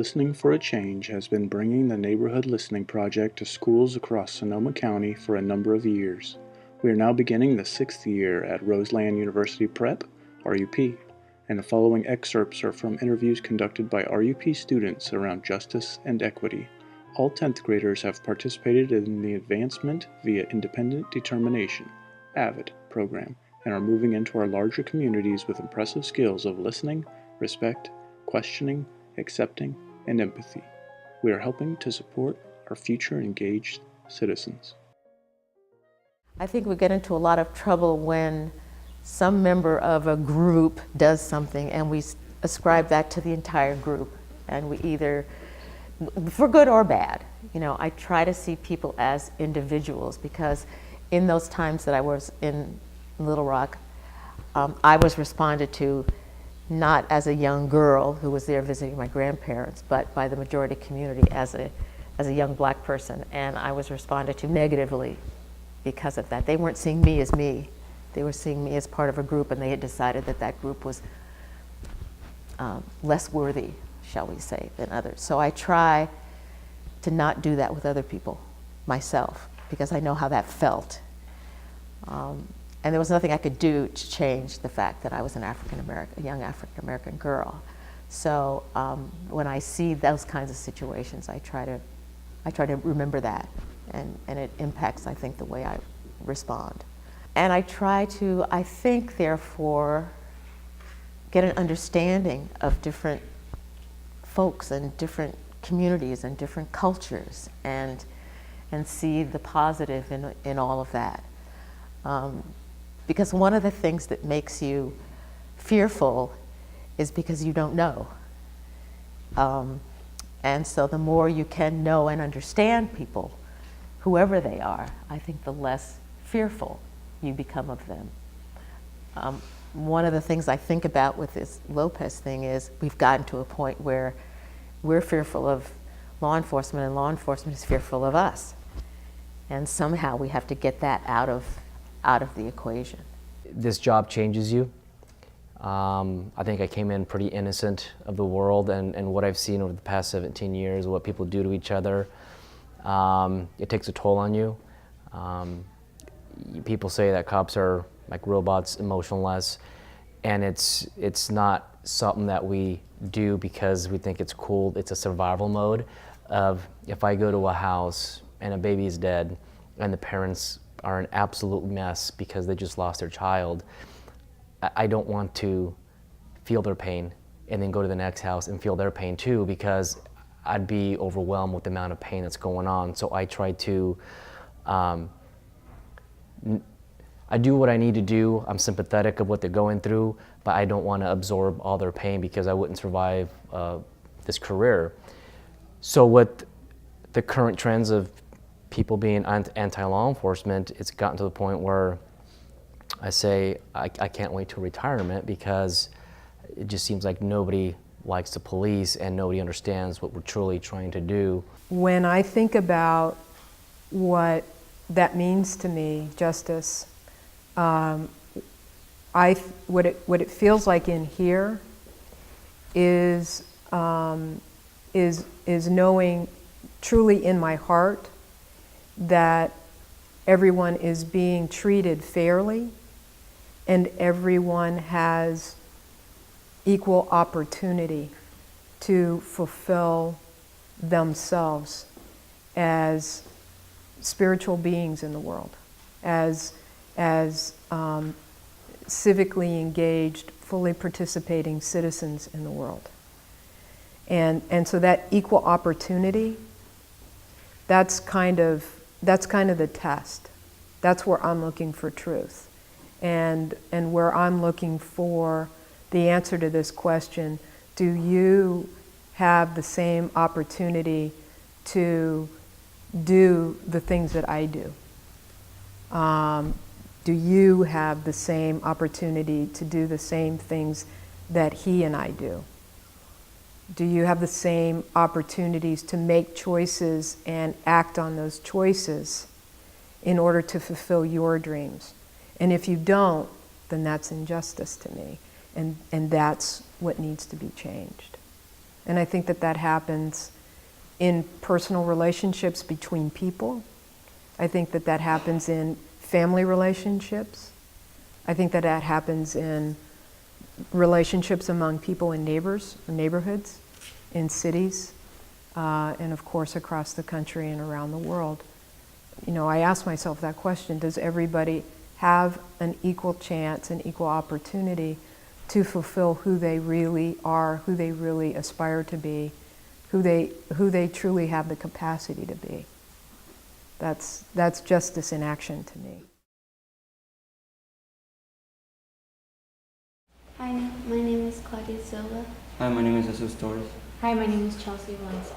Listening for a Change has been bringing the Neighborhood Listening Project to schools across Sonoma County for a number of years. We are now beginning the 6th year at Roseland University Prep, RUP, and the following excerpts are from interviews conducted by RUP students around justice and equity. All 10th graders have participated in the Advancement via Independent Determination, AVID, program and are moving into our larger communities with impressive skills of listening, respect, questioning, accepting, and empathy. We are helping to support our future engaged citizens. I think we get into a lot of trouble when some member of a group does something and we ascribe that to the entire group, and we either, for good or bad, I try to see people as individuals, because in those times that I was in Little Rock, I was responded to not as a young girl who was there visiting my grandparents, but by the majority community as a young black person, and I was responded to negatively because of that. They weren't seeing me as me. They were seeing me as part of a group, and they had decided that that group was less worthy, shall we say, than others. So I try to not do that with other people, myself, because I know how that felt. And there was nothing I could do to change the fact that I was a young African-American girl. So when I see those kinds of situations, I try to remember that, and it impacts, I think, the way I respond. And I try to, I think, therefore, get an understanding of different folks and different communities and different cultures, and see the positive in all of that. Because one of the things that makes you fearful is because you don't know. And so the more you can know and understand people, whoever they are, I think the less fearful you become of them. One of the things I think about with this Lopez thing is we've gotten to a point where we're fearful of law enforcement and law enforcement is fearful of us. And somehow we have to get that out of the equation. This job changes you. I think I came in pretty innocent of the world, and what I've seen over the past 17 years, what people do to each other, it takes a toll on you. People say that cops are like robots, emotionless, and it's not something that we do because we think it's cool. It's a survival mode of, if I go to a house and a baby is dead and the parents are an absolute mess because they just lost their child, I don't want to feel their pain and then go to the next house and feel their pain too, because I'd be overwhelmed with the amount of pain that's going on. So I try to, I do what I need to do. I'm sympathetic of what they're going through, but I don't want to absorb all their pain because I wouldn't survive this career. So with the current trends of people being anti-law enforcement, it's gotten to the point where I say I can't wait till retirement, because it just seems like nobody likes the police and nobody understands what we're truly trying to do. When I think about what that means to me, justice, what it feels like in here is knowing truly in my heart that everyone is being treated fairly and everyone has equal opportunity to fulfill themselves as spiritual beings in the world, as civically engaged, fully participating citizens in the world. And so that equal opportunity, that's kind of the test. That's where I'm looking for truth. And where I'm looking for the answer to this question: do you have the same opportunity to do the things that I do? Do you have the same opportunity to do the same things that he and I do? Do you have the same opportunities to make choices and act on those choices in order to fulfill your dreams? And if you don't, then that's injustice to me. And that's what needs to be changed. And I think that that happens in personal relationships between people. I think that that happens in family relationships. I think that that happens in relationships among people in neighbors, or neighborhoods, in cities, and of course across the country and around the world. You know, I ask myself that question, does everybody have an equal chance, an equal opportunity to fulfill who they really are, who they really aspire to be, who they truly have the capacity to be? That's justice in action to me. Hi, my name is Claudia Silva. Hi, my name is Jesus Torres. Hi, my name is Chelsea Wines.